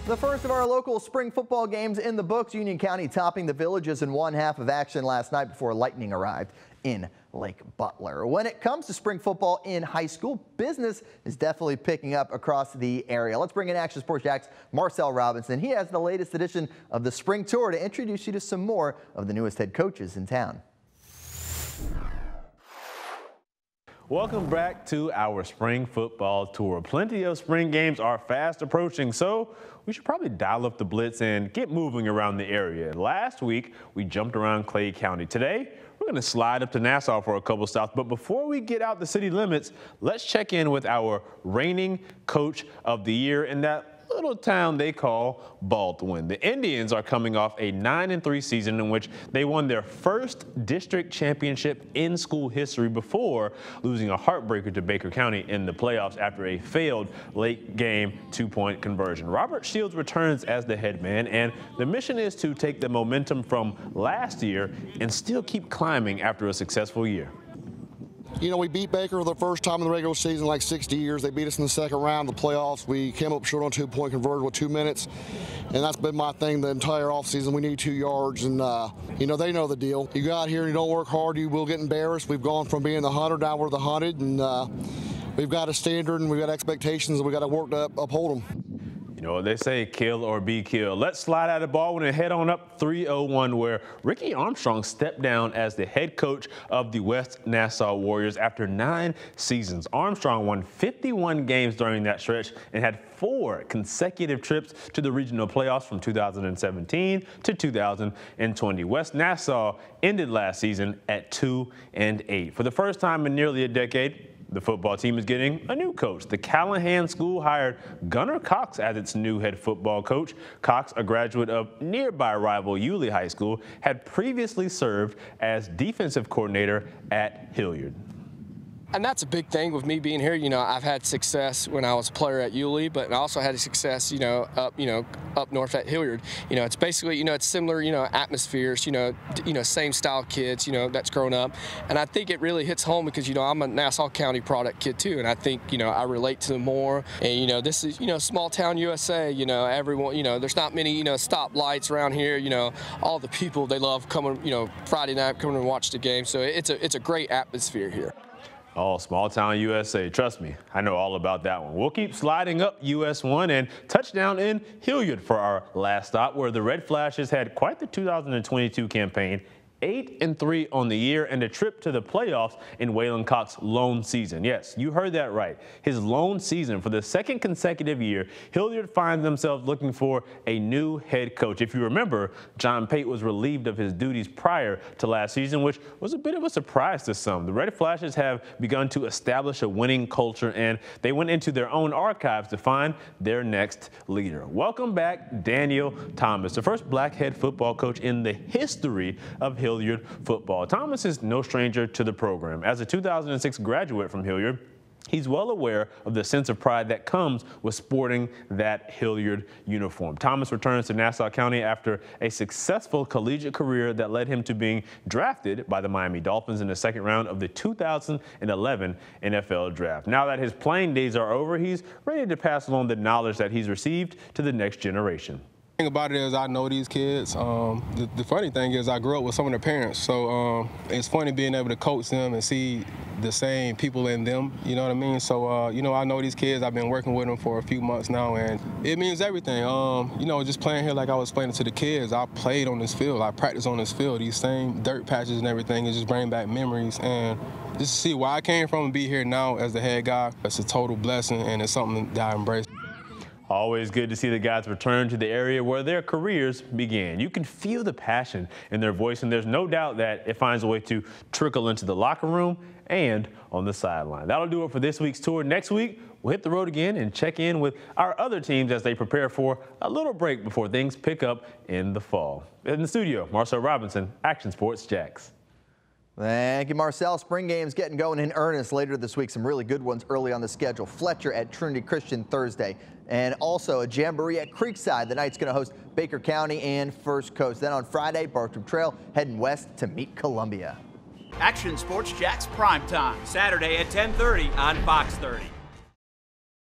The first of our local spring football games in the books. Union County topping the Villages in one half of action last night before lightning arrived in Lake Butler. When it comes to spring football in high school, business is definitely picking up across the area. Let's bring in Action Sports Jack's Marcel Robinson. He has the latest edition of the spring tour to introduce you to some more of the newest head coaches in town. Welcome back to our spring football tour. Plenty of spring games are fast approaching, so we should probably dial up the blitz and get moving around the area. Last week, we jumped around Clay County. Today, we're going to slide up to Nassau for a couple stops. But before we get out the city limits, let's check in with our reigning coach of the year in that little town they call Baldwin. The Indians are coming off a 9-3 season in which they won their first district championship in school history before losing a heartbreaker to Baker County in the playoffs after a failed late game 2-point conversion. Robert Shields returns as the head man, and the mission is to take the momentum from last year and still keep climbing after a successful year. You know, we beat Baker for the first time in the regular season in like 60 years. They beat us in the second round of the playoffs. We came up short on 2-point conversion with 2 minutes, and that's been my thing the entire offseason. We need 2 yards, and, you know, they know the deal. You go out here and you don't work hard, you will get embarrassed. We've gone from being the hunter down we're the hunted, and we've got a standard and we've got expectations, and we've got to work to uphold them. You know what they say, kill or be killed. Let's slide out of Baldwin and head on up 301, where Ricky Armstrong stepped down as the head coach of the West Nassau Warriors after 9 seasons. Armstrong won 51 games during that stretch and had 4 consecutive trips to the regional playoffs from 2017 to 2020. West Nassau ended last season at 2-8. For the first time in nearly a decade, the football team is getting a new coach. The Callahan School hired Gunnar Cox as its new head football coach. Cox, a graduate of nearby rival Yulee High School, had previously served as defensive coordinator at Hilliard. And that's a big thing with me being here. You know, I've had success when I was a player at Yulee, but I also had success, up north at Hilliard. You know, it's basically, it's similar, atmospheres, same style kids, that's grown up. And I think it really hits home because, I'm a Nassau County product kid too. And I think, I relate to them more. And, this is, small town USA, everyone, there's not many, stop lights around here. All the people, they love coming, Friday night, coming and watch the game. So it's a great atmosphere here. Oh, small town USA. Trust me, I know all about that one. We'll keep sliding up US 1 and touchdown in Hilliard for our last stop, where the Red Flashes had quite the 2022 campaign. 8-3 on the year and a trip to the playoffs in Waylon Cox's lone season. Yes, you heard that right. His lone season for the second consecutive year. Hilliard finds themselves looking for a new head coach. If you remember, John Pate was relieved of his duties prior to last season, which was a bit of a surprise to some. The Red Flashes have begun to establish a winning culture, and they went into their own archives to find their next leader. Welcome back, Daniel Thomas, the first black head football coach in the history of Hilliard football. Thomas is no stranger to the program. As a 2006 graduate from Hilliard, he's well aware of the sense of pride that comes with sporting that Hilliard uniform. Thomas returns to Nassau County after a successful collegiate career that led him to being drafted by the Miami Dolphins in the second round of the 2011 NFL Draft. Now that his playing days are over, he's ready to pass along the knowledge that he's received to the next generation. The thing about it is I know these kids. The funny thing is I grew up with some of their parents, so it's funny being able to coach them and see the same people in them, you know what I mean? So, I know these kids. I've been working with them for a few months now, and it means everything. Just playing here like I was explaining to the kids, I played on this field. I practiced on this field. These same dirt patches and everything, it just bring back memories. And just to see where I came from and be here now as the head guy, it's a total blessing, and it's something that I embrace. Always good to see the guys return to the area where their careers began. You can feel the passion in their voice, and there's no doubt that it finds a way to trickle into the locker room and on the sideline. That'll do it for this week's tour. Next week, we'll hit the road again and check in with our other teams as they prepare for a little break before things pick up in the fall. In the studio, Marcel Robinson, Action Sports Jacks. Thank you, Marcel. Spring games getting going in earnest later this week. Some really good ones early on the schedule. Fletcher at Trinity Christian Thursday, and also a jamboree at Creekside. The night's going to host Baker County and First Coast. Then on Friday, Bartram Trail heading west to meet Columbia. Action Sports Jacks Primetime, Saturday at 10:30 on Fox 30.